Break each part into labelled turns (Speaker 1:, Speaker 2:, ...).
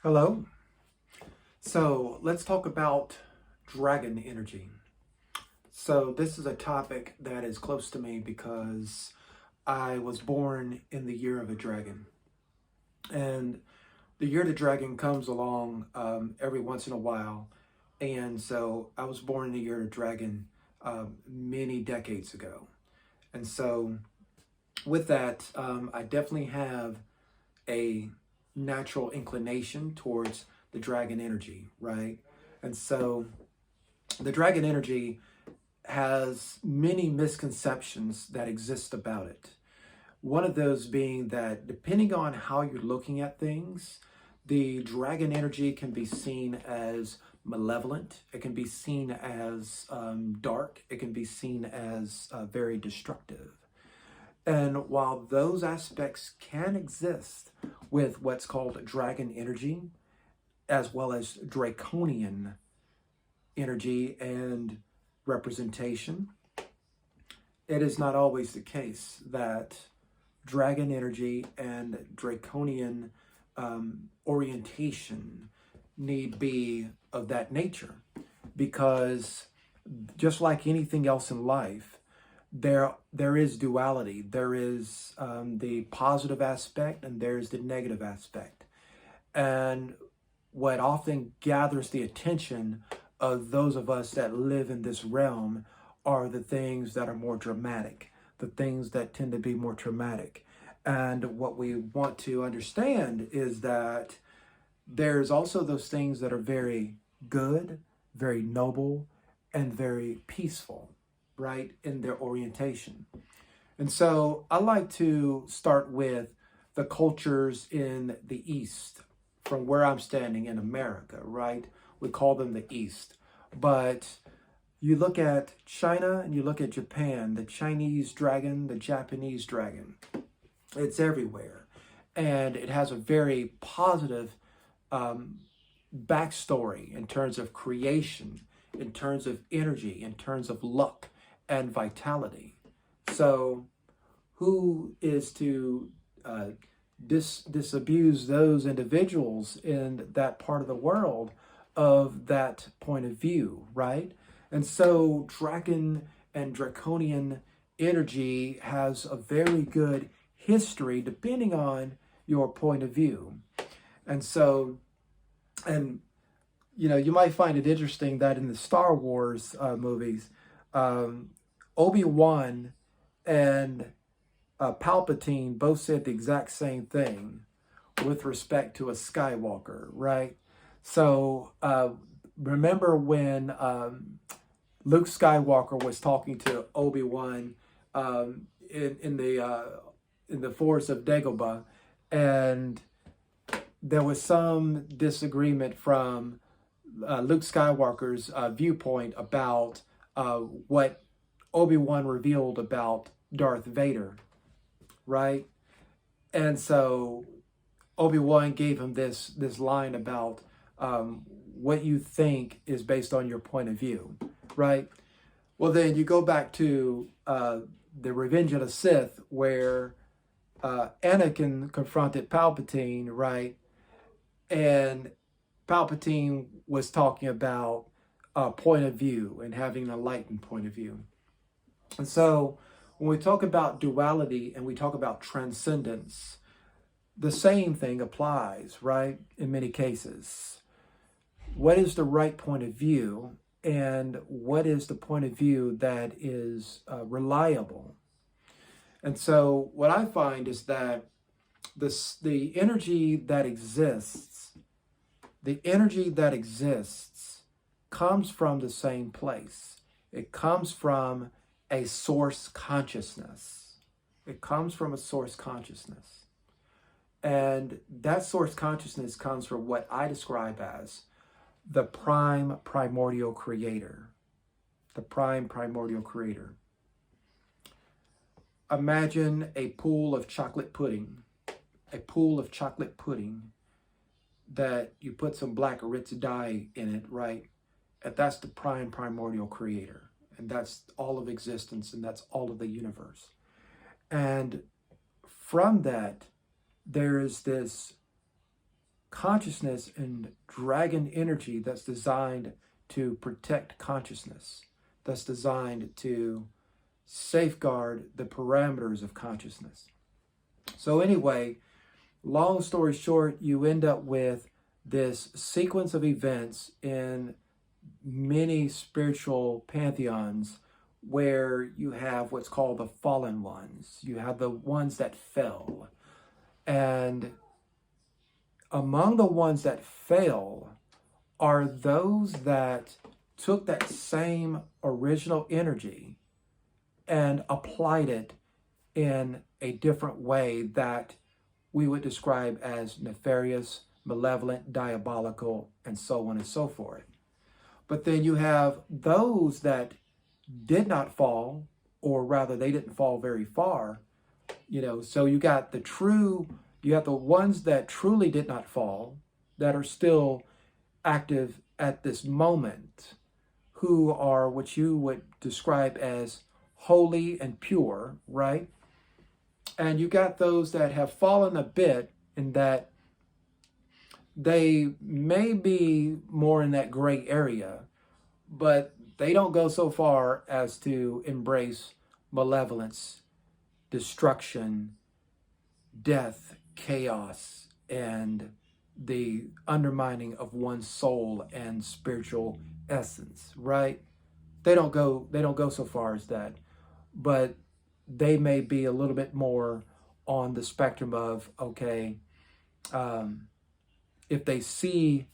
Speaker 1: Hello. So let's talk about dragon energy. So this is a topic that is close to me because I was born in the year of a dragon. And the year of the dragon comes along every once in a while. And so I was born in the year of the dragon many decades ago. And so with that, I definitely have a natural inclination towards the dragon energy, right? And so the dragon energy has many misconceptions that exist about it. One of those being that depending on how you're looking at things, the dragon energy can be seen as malevolent, it can be seen as dark, it can be seen as very destructive. And while those aspects can exist with what's called dragon energy, as well as draconian energy and representation, it is not always the case that dragon energy and draconian orientation need be of that nature. Because just like anything else in life, there is duality. There is the positive aspect and there's the negative aspect. And what often gathers the attention of those of us that live in this realm are the things that are more dramatic, the things that tend to be more traumatic. And what we want to understand is that there's also those things that are very good, very noble, and very peaceful, right, in their orientation. And so I like to start with the cultures in the East, from where I'm standing in America, right? We call them the East. But you look at China and you look at Japan, the Chinese dragon, the Japanese dragon, it's everywhere. And it has a very positive backstory in terms of creation, in terms of energy, in terms of luck and vitality. So, who is to disabuse those individuals in that part of the world of that point of view, right? And so, dragon and draconian energy has a very good history depending on your point of view. And so, and you might find it interesting that in the Star Wars movies, Obi-Wan and Palpatine both said the exact same thing with respect to a Skywalker, right? So remember when Luke Skywalker was talking to Obi-Wan in the forest of Dagobah, and there was some disagreement from Luke Skywalker's viewpoint about what Obi-Wan revealed about Darth Vader, right? And so Obi-Wan gave him this line about what you think is based on your point of view, right? Well, then you go back to the Revenge of the Sith, where Anakin confronted Palpatine, right? And Palpatine was talking about a point of view and having an enlightened point of view. And so when we talk about duality and we talk about transcendence, the same thing applies, right? In many cases. What is the right point of view, and what is the point of view that is reliable? And so what I find is that the energy that exists, comes from the same place. It comes from a source consciousness. It comes from a source consciousness. And that source consciousness comes from what I describe as the primordial creator. The primordial creator. Imagine a pool of chocolate pudding. A pool of chocolate pudding that you put some black Ritz dye in it, right? And that's the primordial creator. And that's all of existence, and that's all of the universe. And from that, there is this consciousness and dragon energy that's designed to protect consciousness, that's designed to safeguard the parameters of consciousness. So anyway, long story short, you end up with this sequence of events in many spiritual pantheons where you have what's called the fallen ones. You have the ones that fell. And among the ones that fell are those that took that same original energy and applied it in a different way that we would describe as nefarious, malevolent, diabolical, and so on and so forth. But then you have those that did not fall, or rather they didn't fall very far, so you got the ones that truly did not fall, that are still active at this moment, who are what you would describe as holy and pure, right? And you got those that have fallen a bit in that they may be more in that gray area, but they don't go so far as to embrace malevolence, destruction, death, chaos, and the undermining of one's soul and spiritual essence, right? They don't go so far as that, but they may be a little bit more on the spectrum of, okay, if they see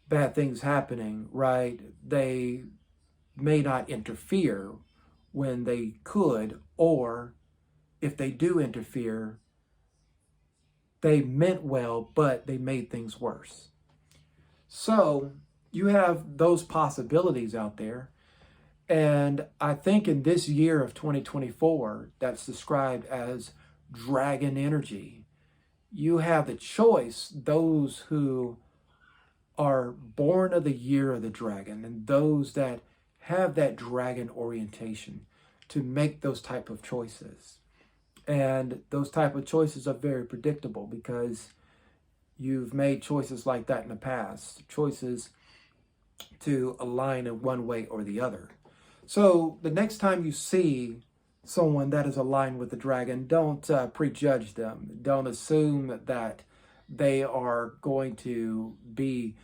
Speaker 1: bad things happening, right, they may not interfere when they could, or if they do interfere, they meant well, but they made things worse. So you have those possibilities out there. And I think in this year of 2024, that's described as dragon energy, you have the choice, those who are born of the year of the dragon and those that have that dragon orientation, to make those type of choices. And those type of choices are very predictable because you've made choices like that in the past, choices to align in one way or the other. So the next time you see someone that is aligned with the dragon, don't prejudge them. Don't assume that they are going to be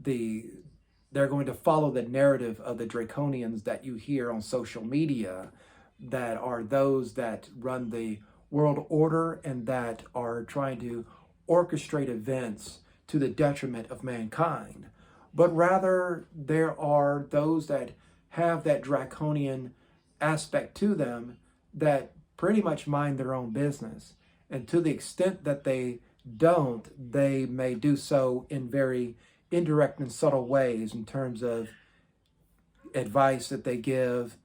Speaker 1: they're going to follow the narrative of the Draconians that you hear on social media, that are those that run the world order and that are trying to orchestrate events to the detriment of mankind. But rather, there are those that have that draconian aspect to them that pretty much mind their own business. And to the extent that they don't, they may do so in very indirect and subtle ways in terms of advice that they give,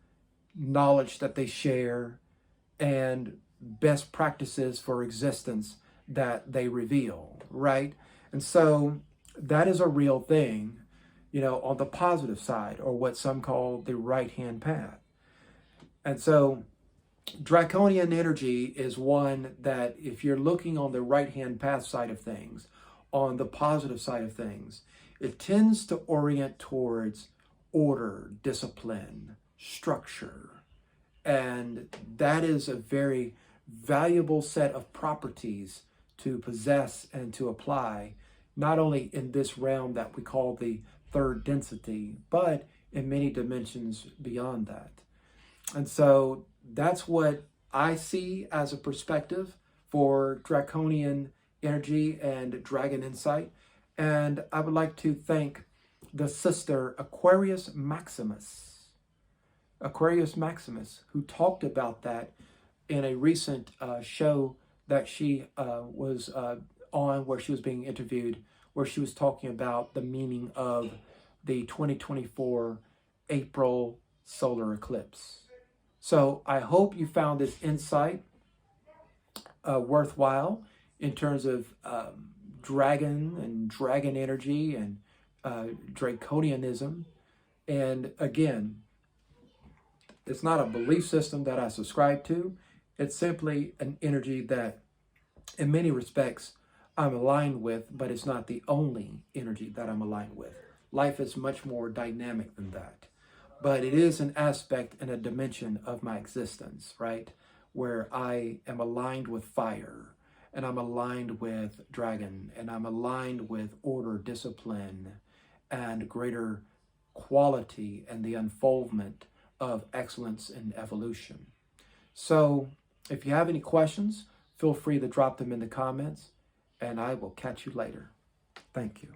Speaker 1: knowledge that they share, and best practices for existence that they reveal, right? And so that is a real thing, on the positive side, or what some call the right-hand path. And so Draconian energy is one that, if you're looking on the right-hand path side of things, on the positive side of things, it tends to orient towards order, discipline, structure. And that is a very valuable set of properties to possess and to apply, not only in this realm that we call the third density, but in many dimensions beyond that. And so that's what I see as a perspective for Draconian energy and dragon insight. And I would like to thank the sister Aquarius Maximus, who talked about that in a recent show that she was on, where she was being interviewed, where she was talking about the meaning of the 2024 April solar eclipse. So I hope you found this insight worthwhile in terms of dragon and dragon energy and Draconianism. And again, it's not a belief system that I subscribe to. It's simply an energy that, in many respects, I'm aligned with, but it's not the only energy that I'm aligned with. Life is much more dynamic than that. But it is an aspect and a dimension of my existence, right? Where I am aligned with fire, and I'm aligned with dragon, and I'm aligned with order, discipline, and greater quality and the unfoldment of excellence and evolution. So if you have any questions, feel free to drop them in the comments, and I will catch you later. Thank you.